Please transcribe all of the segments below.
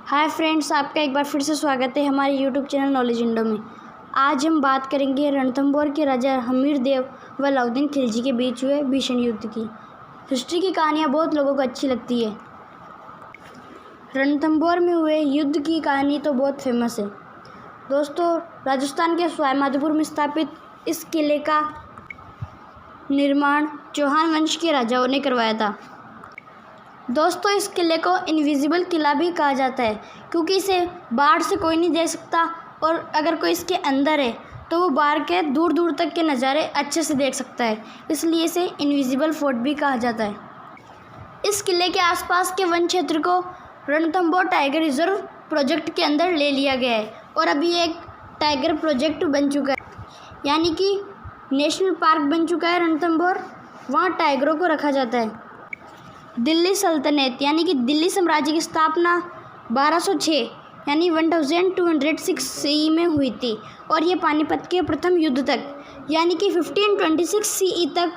Hi friends, आपका एक बार फिर से स्वागत है हमारे यूट्यूब चैनल नॉलेज इंडो में। आज हम बात करेंगे रणथंभौर के राजा हमीर देव व अलाउद्दीन खिलजी के बीच हुए भीषण युद्ध की। हिस्ट्री की कहानियाँ बहुत लोगों को अच्छी लगती है। रणथंभौर में हुए युद्ध की कहानी तो बहुत फेमस है। दोस्तों, राजस्थान के सवाईमाधोपुर में स्थापित इस किले का निर्माण चौहान वंश के राजाओं ने करवाया था। दोस्तों, इस किले को इनविजिबल किला भी कहा जाता है क्योंकि इसे बाहर से कोई नहीं देख सकता और अगर कोई इसके अंदर है तो वो बाहर के दूर दूर तक के नज़ारे अच्छे से देख सकता है, इसलिए इसे इनविजिबल फोर्ट भी कहा जाता है। इस किले के आसपास के वन क्षेत्र को रणथंभौर टाइगर रिजर्व प्रोजेक्ट के अंदर ले लिया गया है और अभी एक टाइगर प्रोजेक्ट बन चुका है, यानी कि नेशनल पार्क बन चुका है रणथंभौर। वहाँ टाइगरों को रखा जाता है। दिल्ली सल्तनत यानी कि दिल्ली साम्राज्य की स्थापना 1206 यानी 1206 सीई में हुई थी और ये पानीपत के प्रथम युद्ध तक यानी कि 1526 सीई तक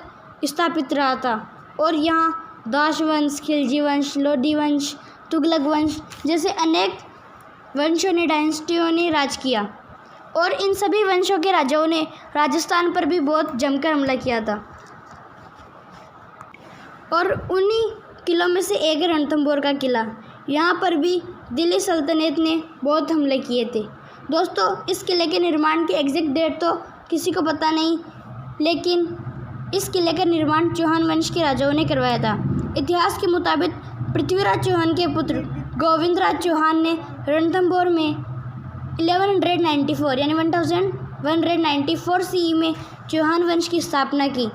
स्थापित रहा था। और यहाँ दाश वंश, खिलजी वंश, लोधी वंश, तुगलक वंश जैसे अनेक वंशों ने, डायनेस्टियों ने राज किया और इन सभी वंशों के राजाओं ने राजस्थान पर भी बहुत जमकर हमला किया था। और उन्हीं किलों में से एक है रणथंभौर का किला। यहाँ पर भी दिल्ली सल्तनत ने बहुत हमले किए थे। दोस्तों, इस किले के निर्माण की एग्जैक्ट डेट तो किसी को पता नहीं, लेकिन इस किले का निर्माण चौहान वंश के राजाओं ने करवाया था। इतिहास के मुताबिक पृथ्वीराज चौहान के पुत्र गोविंदराज चौहान ने रणथंभौर में 1194 यानी 1194 सीई में चौहान वंश की स्थापना की।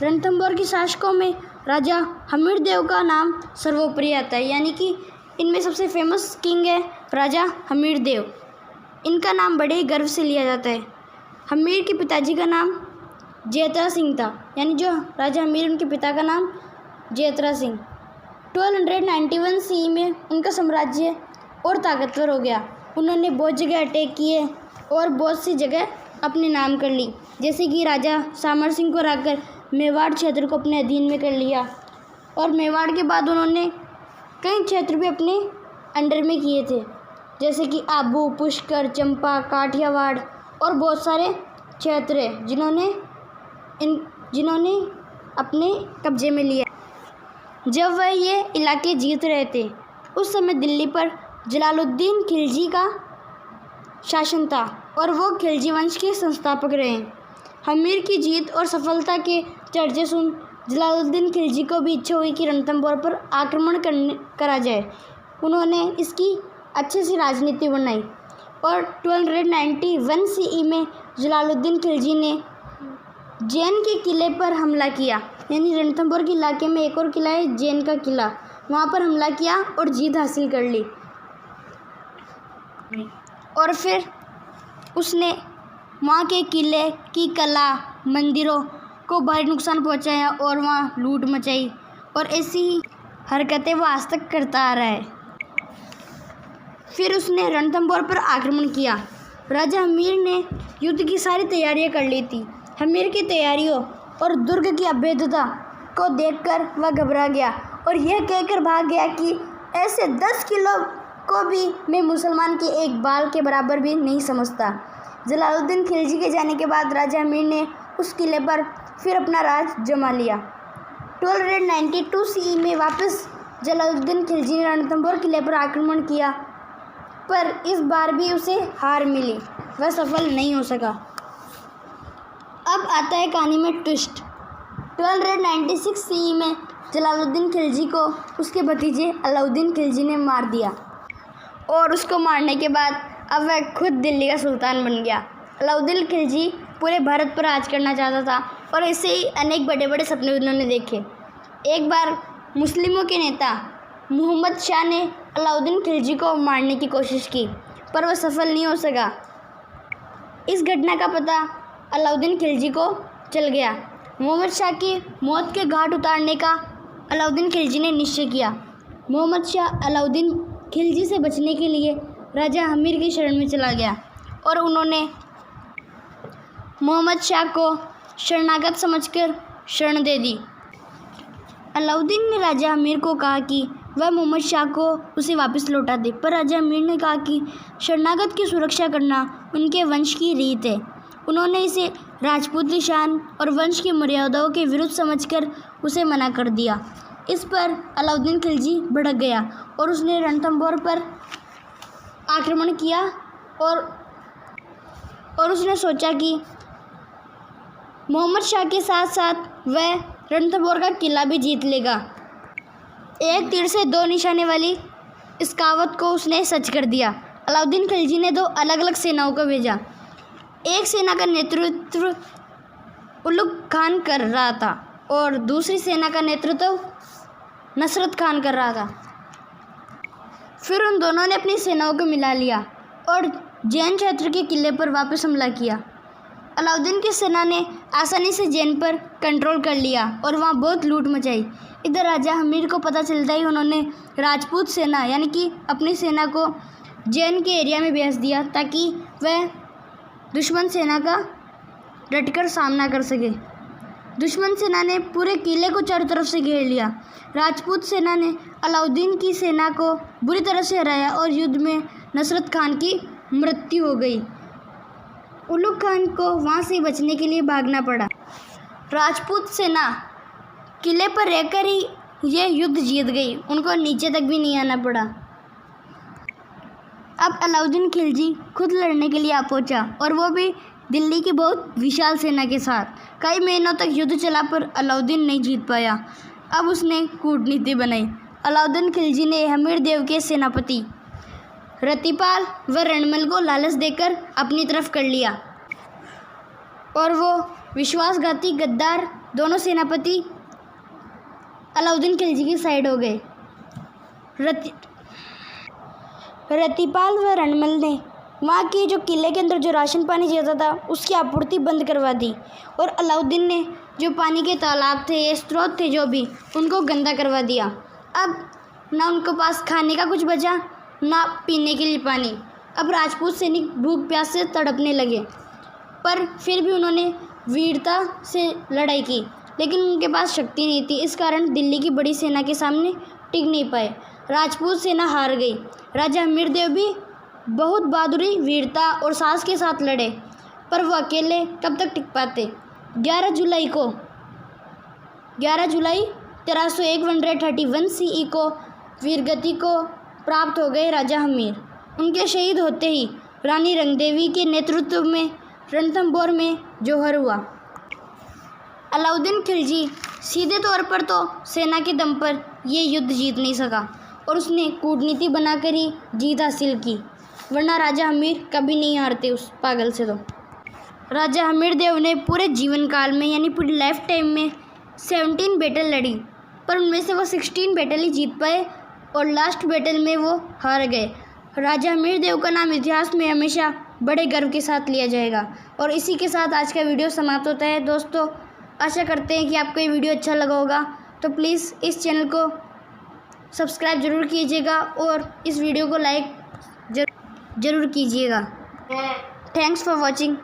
रणथंभौर के शासकों में राजा हमीर देव का नाम सर्वोपरि आता है, यानी कि इनमें सबसे फेमस किंग है राजा हमीर देव। इनका नाम बड़े ही गर्व से लिया जाता है। हमीर के पिताजी का नाम जयत्रा सिंह था, यानी जो राजा हमीर उनके पिता का नाम जयत्रा सिंह। 1291 सीई में उनका साम्राज्य और ताकतवर हो गया। उन्होंने बहुत जगह अटैक किए और बहुत सी जगह अपने नाम कर ली, जैसे कि राजा सामर सिंह को हराकर मेवाड़ क्षेत्र को अपने अधीन में कर लिया और मेवाड़ के बाद उन्होंने कई क्षेत्र भी अपने अंडर में किए थे, जैसे कि आबू, पुष्कर, चंपा, काठियावाड़ और बहुत सारे क्षेत्र हैं जिन्होंने अपने कब्जे में लिया। जब वह ये इलाके जीत रहे थे उस समय दिल्ली पर जलालुद्दीन खिलजी का शासन था और वो खिलजी वंश के संस्थापक रहे। हमीर की जीत और सफलता के चर्चे सुन जलालुद्दीन खिलजी को भी इच्छा हुई कि रणथंभौर पर आक्रमण करा जाए। उन्होंने इसकी अच्छे से राजनीति बनाई और 1291 सीई में जलालुद्दीन खिलजी ने जैन के किले पर हमला किया, यानी रणथंभौर के इलाके में एक और किला है जैन का किला, वहाँ पर हमला किया और जीत हासिल कर ली। और फिर उसने वहाँ के किले की कला, मंदिरों को भारी नुकसान पहुँचाया और वहाँ लूट मचाई और ऐसी ही हरकतें वो आज तक करता आ रहा है। फिर उसने रणथंभौर पर आक्रमण किया। राजा हमीर ने युद्ध की सारी तैयारियां कर ली थी। हमीर की तैयारियों और दुर्ग की अभेद्यता को देखकर वह घबरा गया और यह कहकर भाग गया कि ऐसे 10 किलो को भी मैं मुसलमान के एक बाल के बराबर भी नहीं समझता। जलालुद्दीन खिलजी के जाने के बाद राजा हमीर ने उस किले पर फिर अपना राज जमा लिया। 1292 सीई में वापस जलालुद्दीन खिलजी ने रणथंभौर किले पर आक्रमण किया, पर इस बार भी उसे हार मिली, वह सफल नहीं हो सका। अब आता है कहानी में ट्विस्ट। 1296 सीई में जलालुद्दीन खिलजी को उसके भतीजे अलाउद्दीन खिलजी ने मार दिया और उसको मारने के बाद अब वह खुद दिल्ली का सुल्तान बन गया। अलाउद्दीन खिलजी पूरे भारत पर राज करना चाहता था और ऐसे ही अनेक बड़े बड़े सपने उन्होंने देखे। एक बार मुस्लिमों के नेता मोहम्मद शाह ने अलाउद्दीन खिलजी को मारने की कोशिश की, पर वह सफल नहीं हो सका। इस घटना का पता अलाउद्दीन खिलजी को चल गया। मोहम्मद शाह की मौत के घाट उतारने का अलाउद्दीन खिलजी ने निश्चय किया। मोहम्मद शाह अलाउद्दीन खिलजी से बचने के लिए राजा हमीर की शरण में चला गया और उन्होंने मोहम्मद शाह को शरणागत समझकर शरण दे दी। अलाउद्दीन ने राजा हमीर को कहा कि वह मोहम्मद शाह को उसे वापस लौटा दे। पर राजा अमीर ने कहा कि शरणागत की सुरक्षा करना उनके वंश की रीत है। उन्होंने इसे राजपूती शान और वंश की मर्यादाओं के विरुद्ध समझकर उसे मना कर दिया। इस पर अलाउद्दीन खिलजी भड़क गया और उसने रणथंभौर पर आक्रमण किया और उसने सोचा कि मोहम्मद शाह के साथ साथ वह रणथंभौर का किला भी जीत लेगा। एक तीर से दो निशाने वाली इस कहावत को उसने सच कर दिया। अलाउद्दीन खिलजी ने दो अलग अलग सेनाओं को भेजा। एक सेना का नेतृत्व उलुग खान कर रहा था और दूसरी सेना का नेतृत्व नसरत खान कर रहा था। फिर उन दोनों ने अपनी सेनाओं को मिला लिया और जैन क्षेत्र के किले पर वापस हमला किया। अलाउद्दीन की सेना ने आसानी से जैन पर कंट्रोल कर लिया और वहाँ बहुत लूट मचाई। इधर राजा हमीर को पता चलता ही उन्होंने राजपूत सेना यानी कि अपनी सेना को जैन के एरिया में भेज दिया ताकि वह दुश्मन सेना का डटकर सामना कर सके। दुश्मन सेना ने पूरे किले को चारों तरफ से घेर लिया। राजपूत सेना ने अलाउद्दीन की सेना को बुरी तरह से हराया और युद्ध में नसरत खान की मृत्यु हो गई। उलुग खान को वहाँ से बचने के लिए भागना पड़ा। राजपूत सेना किले पर रहकर ही ये युद्ध जीत गई। उनको नीचे तक भी नहीं आना पड़ा। अब अलाउद्दीन खिलजी खुद लड़ने के लिए आ पहुंचा और वो भी दिल्ली की बहुत विशाल सेना के साथ। कई महीनों तक युद्ध चला पर अलाउद्दीन नहीं जीत पाया। अब उसने कूटनीति बनाई। अलाउद्दीन खिलजी ने हमीर देव के सेनापति रतिपाल व रणमल को लालच देकर अपनी तरफ कर लिया और वो विश्वासघाती गद्दार दोनों सेनापति अलाउद्दीन खिलजी की साइड हो गए। रतिपाल व रणमल ने वहाँ की जो किले के अंदर जो राशन पानी जाता था उसकी आपूर्ति बंद करवा दी और अलाउद्दीन ने जो पानी के तालाब थे या स्रोत थे जो भी उनको गंदा करवा दिया। अब ना उनको पास खाने का कुछ बचा ना पीने के लिए पानी। अब राजपूत सैनिक भूख प्यास से तड़पने लगे पर फिर भी उन्होंने वीरता से लड़ाई की, लेकिन उनके पास शक्ति नहीं थी। इस कारण दिल्ली की बड़ी सेना के सामने टिक नहीं पाए। राजपूत सेना हार गई। राजा हमीर देव भी बहुत बहादुरी वीरता और साहस के साथ लड़े पर वो अकेले कब तक टिक पाते। 11 जुलाई 1301 CE को वीरगति को प्राप्त हो गए राजा हमीर। उनके शहीद होते ही रानी रंगदेवी के नेतृत्व में रणथंभौर में जौहर हुआ। अलाउद्दीन खिलजी सीधे तौर पर तो सेना के दम पर ये युद्ध जीत नहीं सका और उसने कूटनीति बनाकर ही जीत हासिल की, वरना राजा हमीर कभी नहीं हारते उस पागल से। तो राजा हमीर देव ने पूरे जीवन काल में यानी पूरी लाइफ टाइम में 17 बैटल लड़ी पर उनमें से वो 16 बैटल ही जीत पाए और लास्ट बैटल में वो हार गए। राजा हमीर देव का नाम इतिहास में हमेशा बड़े गर्व के साथ लिया जाएगा। और इसी के साथ आज का वीडियो समाप्त होता है। दोस्तों, आशा करते हैं कि आपको ये वीडियो अच्छा लगा होगा, तो प्लीज़ इस चैनल को सब्सक्राइब ज़रूर कीजिएगा और इस वीडियो को लाइक ज़रूर कीजिएगा। Thanks for watching.